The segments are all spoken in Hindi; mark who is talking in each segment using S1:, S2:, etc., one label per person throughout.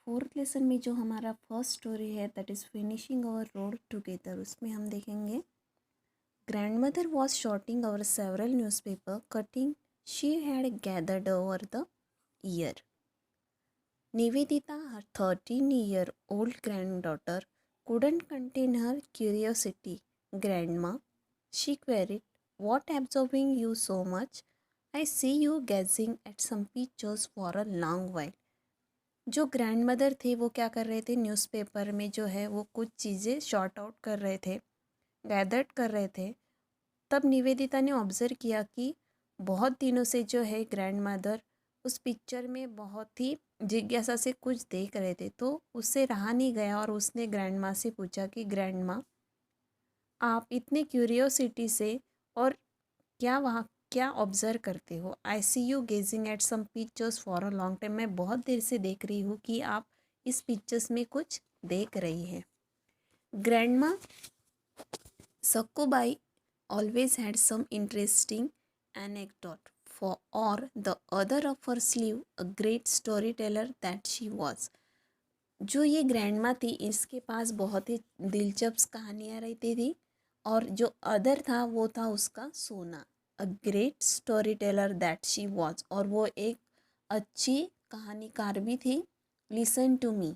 S1: फोर्थ लेसन में जो हमारा फर्स्ट स्टोरी है that is finishing our road together, उसमें हम देखेंगे grand mother was sorting our several newspaper cutting she had gathered over the year. Nivedita, her 13-year-old granddaughter, couldn't contain her curiosity. Grandma, she queried, what absorbing you so much? I see you gazing at some pictures for a long while. जो ग्रैंड मदर थे वो क्या कर रहे थे, न्यूज़पेपर में जो है वो कुछ चीज़ें शॉर्ट आउट कर रहे थे, गैदर्ड कर रहे थे. तब निवेदिता ने ऑब्ज़र्व किया कि बहुत दिनों से जो है ग्रैंड मदर उस पिक्चर में बहुत ही जिज्ञासा से कुछ देख रहे थे. तो उससे रहा नहीं गया और उसने ग्रैंड माँ से पूछा कि ग्रैंड माँ, आप इतने क्यूरियोसिटी से और क्या वहाँ क्या ऑब्ज़र्व करते हो? I see you gazing at some pictures for a long time. मैं बहुत देर से देख रही हूँ कि आप इस पिक्चर्स में कुछ देख रही हैं. ग्रैंड माँ Sakkubai always had some interesting anecdote for or the other of her sleeve, a great storyteller that she was. जो ये ग्रैंड माँ थी इसके पास बहुत ही दिलचस्प कहानियाँ रहती थी और जो अदर था वो था उसका सोना. A great story teller that she was, और वो एक अच्छी कहानीकार भी थी. Listen to me.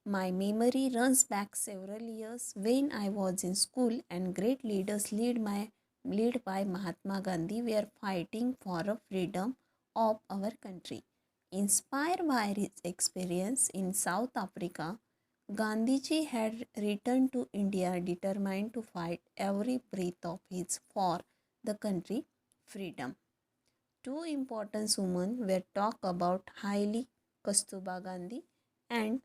S1: My memory runs back several years when I was in school and great leaders led by Mahatma Gandhi were fighting for a freedom of our country. Inspired by his experience in South Africa, Gandhiji had returned to India determined to fight every breath of his for the country freedom. Two important women were talked about highly, Kasturba Gandhi and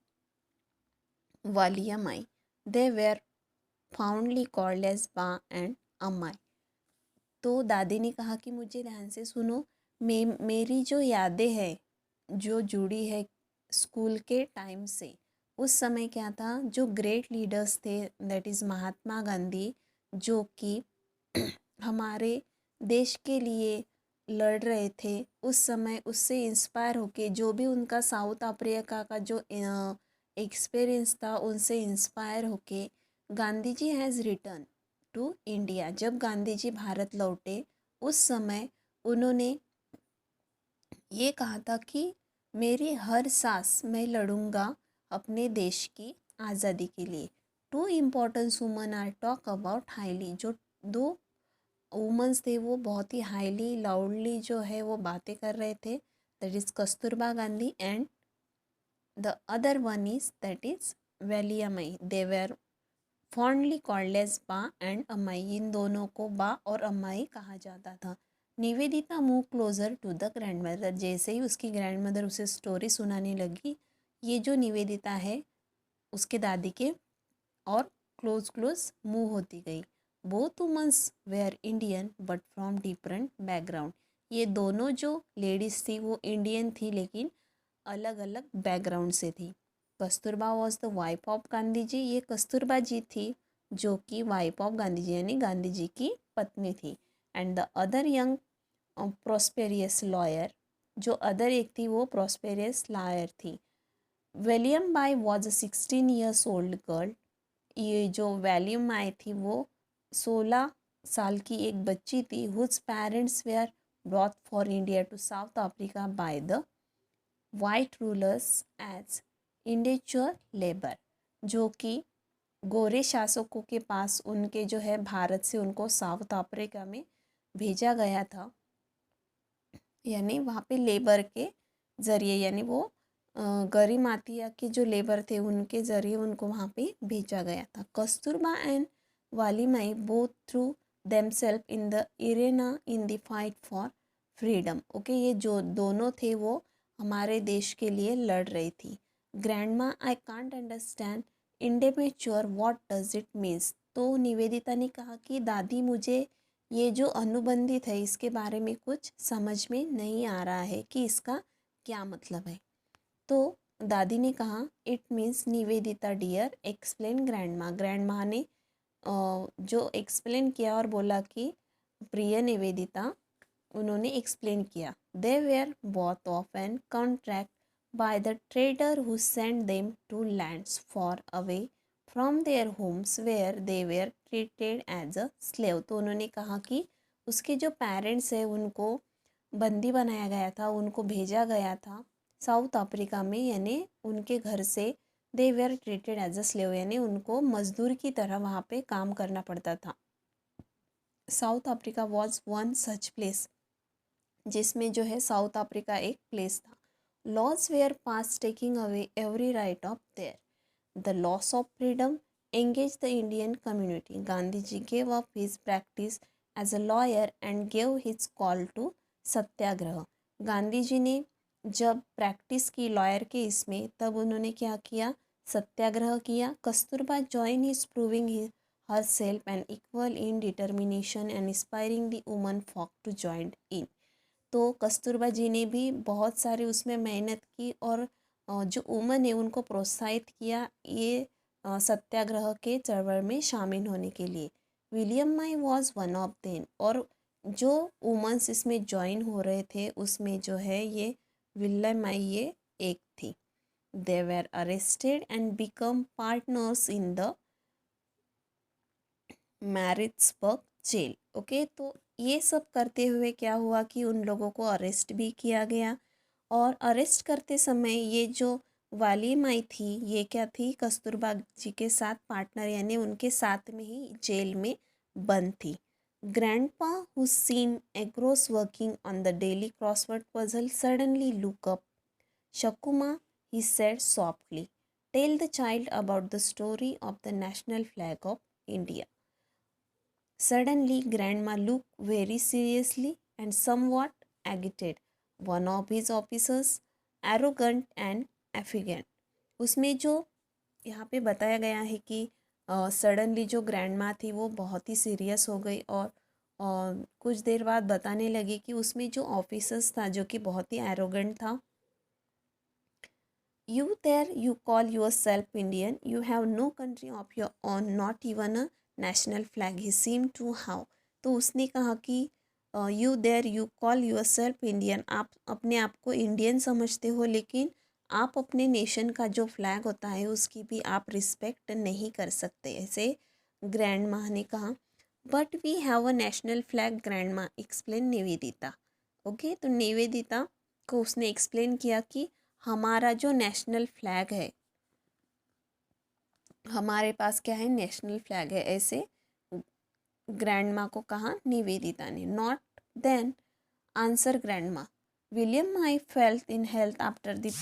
S1: Valiamai. They were fondly called as बा एंड अम्माई. तो दादी ने कहा कि मुझे ध्यान से सुनो, मेरी जो यादें हैं जो जुड़ी है स्कूल के टाइम से, उस समय क्या था, जो ग्रेट लीडर्स थे दैट इज़ महात्मा गांधी, जो कि हमारे देश के लिए लड़ रहे थे उस समय, उससे इंस्पायर होके जो भी उनका साउथ अफ्रीका का जो एक्सपीरियंस था उनसे इंस्पायर होके Gandhi ji has return to India. जब गांधी जी भारत लौटे उस समय उन्होंने ये कहा था कि मेरी हर सांस मैं लड़ूंगा अपने देश की आज़ादी के लिए. Two important women are talk about highly. जो दो वुमेंस थे वो बहुत ही हाईली लाउडली जो है वो बातें कर रहे थे. That is Kasturba Gandhi and the other one is that is Valliammai. They were fondly called as Ba and Ammai. इन दोनों को बा और अम्माई कहा जाता था. Nivedita move closer to the grandmother. जैसे ही उसकी ग्रैंड मदर उसे स्टोरी सुनाने लगी, ये जो निवेदिता है उसके दादी के और क्लोज क्लोज मूव होती गई. Both women's wear Indian but from different background. ये दोनों जो लेडीज़ थी वो इंडियन थी लेकिन अलग अलग बैकग्राउंड से थी. Kasturba was the wife of Gandhi ji. ये कस्तूरबा जी थी जो कि वाइफ ऑफ गांधी जी यानी गांधी जी की पत्नी थी. And the other young prosperous lawyer. जो अदर एक थी वो प्रॉस्पेरियस लॉयर थी. William by was a 16 years old girl. ये जो विलियम आई थी वो 16 साल की एक बच्ची थी. Whose parents were brought for India to South Africa by the white rulers as indenture labour. जो कि गोरे शासकों के पास उनके जो है भारत से उनको साउथ अफ्रीका में भेजा गया था, यानी वहाँ पे लेबर के ज़रिए, यानी वो गरीमातिया के जो लेबर थे उनके ज़रिए उनको वहाँ पे भेजा गया था. Kasturba and Valliammai both threw themselves in the arena in the fight for freedom. Okay, ये जो दोनों थे वो हमारे देश के लिए लड़ रही थी. ग्रैंड माँ, I can't understand indentured what does it means. तो निवेदिता ने कहा कि दादी मुझे ये जो अनुबंधित है इसके बारे में कुछ समझ में नहीं आ रहा है कि इसका क्या मतलब है. तो दादी ने कहा it means Nivedita dear explain grandma. Grandma ने जो एक्सप्लेन किया और बोला कि प्रिय निवेदिता, उन्होंने एक्सप्लेन किया. They were both of an contract by the trader who sent them to lands far away from their homes where they were treated as a slave। तो उन्होंने कहा कि उसके जो पेरेंट्स हैं उनको बंदी बनाया गया था, उनको भेजा गया था साउथ अफ्रीका में, यानी उनके घर से they were treated as a slave, यानी उनको मजदूर की तरह वहाँ पे काम करना पड़ता था। South Africa was one such place, जिसमें जो है साउथ अफ्रीका एक प्लेस था। Laws were pass taking away every right of their, the loss of freedom engage the Indian community. Gandhi ji gave up his practice as a lawyer and gave his call to satyagraha. Gandhi ji ने जब प्रैक्टिस की लॉयर के इसमें, तब उन्होंने क्या किया, सत्याग्रह किया। Kasturba join his proving herself and equal in determination and inspiring the woman folk to join in. तो कस्तूरबा जी ने भी बहुत सारी उसमें मेहनत की और जो वुमन है उनको प्रोत्साहित किया ये सत्याग्रह के चळवळ में शामिल होने के लिए। William my was one of them, और जो वुमेंस इसमें ज्वाइन हो रहे थे उसमें जो है ये विलियम माई ये एक थी। They were arrested and become partners in the Maritzburg jail. Okay, तो ये सब करते हुए क्या हुआ कि उन लोगों को अरेस्ट भी किया गया, और अरेस्ट करते समय ये जो वाली माई थी ये क्या थी, कस्तूरबा जी के साथ पार्टनर, यानी उनके साथ में ही जेल में बंद थी। Grandpa who seen agarose working on the daily crossword puzzle suddenly look up. Shakuma, he said softly, tell the child about the story of the national flag of India. Suddenly, Grandma looked very seriously and somewhat agitated. One of his officers, arrogant and arrogant, उसमें जो यहाँ पे बताया गया है कि सडनली जो ग्रैंडमा थी वो बहुत ही सीरियस हो गई, और कुछ देर बाद बताने लगी कि उसमें जो ऑफिसर्स था जो कि बहुत ही एरोगेंट था। You there, you call yourself Indian, you have no country of your own, not even a national flag, he seemed to have। तो उसने कहा कि you there, you call yourself Indian, आप अपने आप को इंडियन समझते हो, लेकिन आप अपने नेशन का जो फ्लैग होता है उसकी भी आप रिस्पेक्ट नहीं कर सकते, ऐसे ग्रैंड माँ ने कहा। But we have a national flag grandma, explain Nivedita. Okay, तो निवेदिता को उसने एक्सप्लेन किया कि हमारा जो नेशनल फ्लैग है, हमारे पास क्या है, नेशनल फ्लैग है, ऐसे ग्रैंडमा को कहा निवेदिता ने। Not then answer grandma, William I felt in health after the